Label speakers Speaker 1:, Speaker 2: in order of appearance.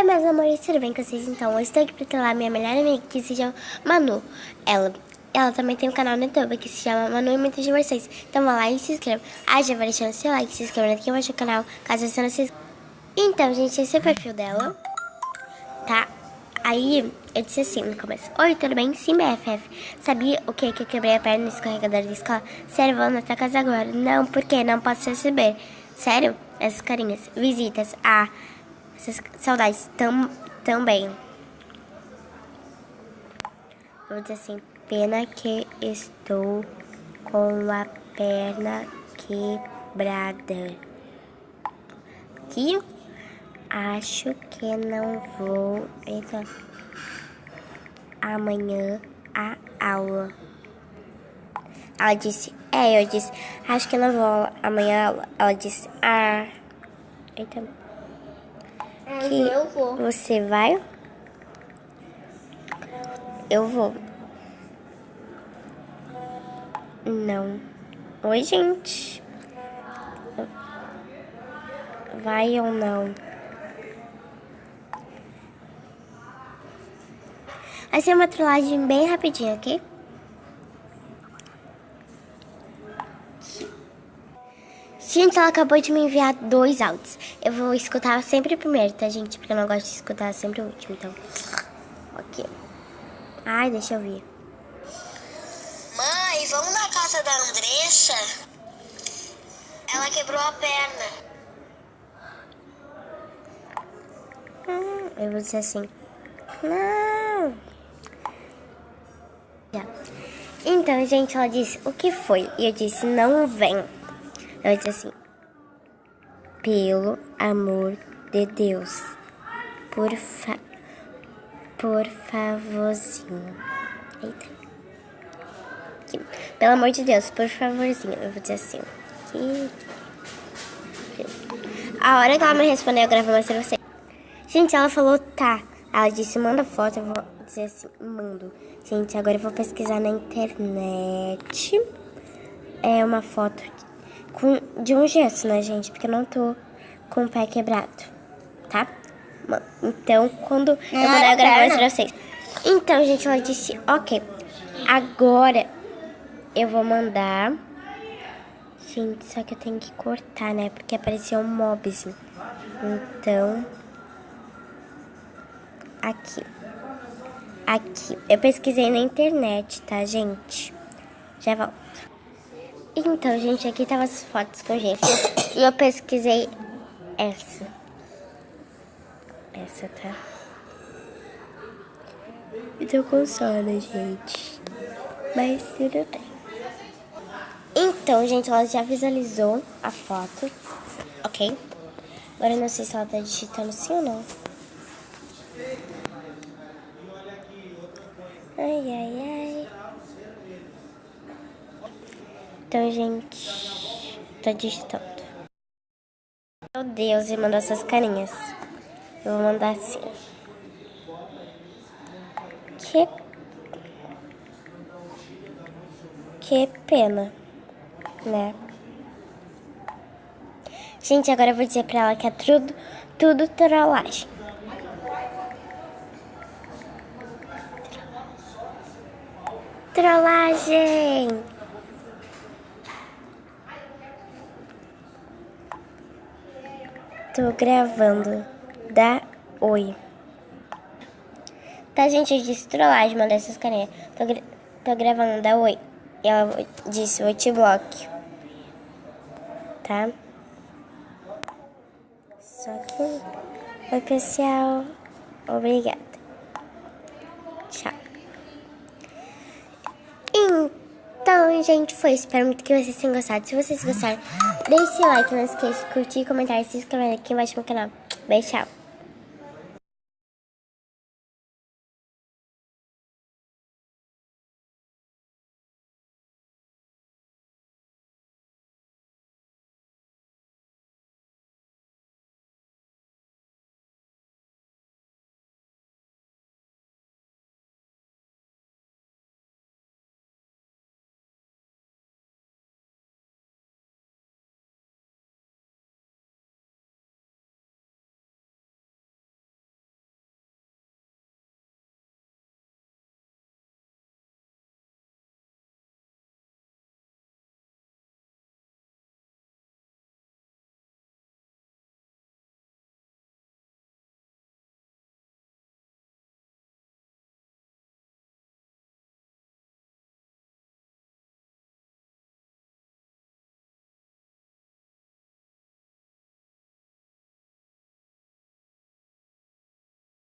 Speaker 1: Oi, meus amores, tudo bem com vocês? Então, eu estou aqui pra trollar minha melhor amiga, que se chama Manu. Ela também tem um canal no YouTube que se chama Manu e muitas diversões. Então, vá lá e se inscreva. Já vai deixando seu like, se inscrevendo aqui embaixo no canal, caso você não se inscreva. Então, gente, esse é o perfil dela, tá? Aí, eu disse assim no começo: oi, tudo bem? Sim, BFF. Sabia o que? Que eu quebrei a perna no escorregador da escola? Sério, vou na tua casa agora. Não, por quê? Não posso receber. Sério? Essas carinhas. Visitas. Essas saudades também. Vou dizer assim: pena que estou com a perna quebrada. Que acho que não vou entrar amanhã a aula. Ela disse: eu disse: acho que não vou amanhã a aula. Ela disse: eita. Que eu vou. Você vai? Eu vou. Não. Oi, gente. Vai ou não? Vai ser uma trollagem bem rapidinha, ok? Gente, ela acabou de me enviar 2 áudios. Eu vou escutar sempre o primeiro, tá, gente? Porque eu não gosto de escutar sempre o último, então. Ok. Ai, deixa eu ver.
Speaker 2: Mãe, vamos na casa da Andressa? Ela quebrou a perna.
Speaker 1: Eu vou dizer assim: não. Já. Então, gente, ela disse: o que foi? E eu disse: não vem. Ela disse assim: pelo amor de Deus, por favorzinho. Eita. Aqui. Pelo amor de Deus, por favorzinho. Eu vou dizer assim: aqui. A hora que ela me respondeu, eu gravei mais pra você. Gente, ela falou tá. Ela disse: manda foto. Eu vou dizer assim: mando. Gente, agora eu vou pesquisar na internet. É uma foto de um gesso, né, gente? Porque eu não tô com o pé quebrado, tá? Então, quando eu mandar, eu gravar mais pra vocês. Então, gente, ela disse: ok, agora eu vou mandar. Gente, só que eu tenho que cortar, né? Porque apareceu um mobzinho. Então, aqui. Eu pesquisei na internet, tá, gente? Já volto. Então, gente, aqui tava as fotos com gente. E eu pesquisei essa. Essa, tá? Eu tô com sono, gente. Mas tudo bem. Então, gente, ela já visualizou a foto. Ok? Agora eu não sei se ela tá digitando sim ou não. Ai. Então, gente, tá digitando. Meu Deus, ele mandou essas carinhas. Eu vou mandar assim. Que pena, né? Gente, agora eu vou dizer pra ela que é tudo trollagem. Trollagem! Tô gravando. Dá oi. Tá, gente? Eu disse trollagem, mandei essas carinhas. Tô gravando, dá oi. E ela disse: eu te bloque. Tá? Só que... oi, pessoal. Obrigada. Tchau. Então, gente, foi. Espero muito que vocês tenham gostado. Se vocês gostaram, deixe seu like, não esqueça de curtir, comentar e se inscrever aqui embaixo no canal. Beijo, tchau.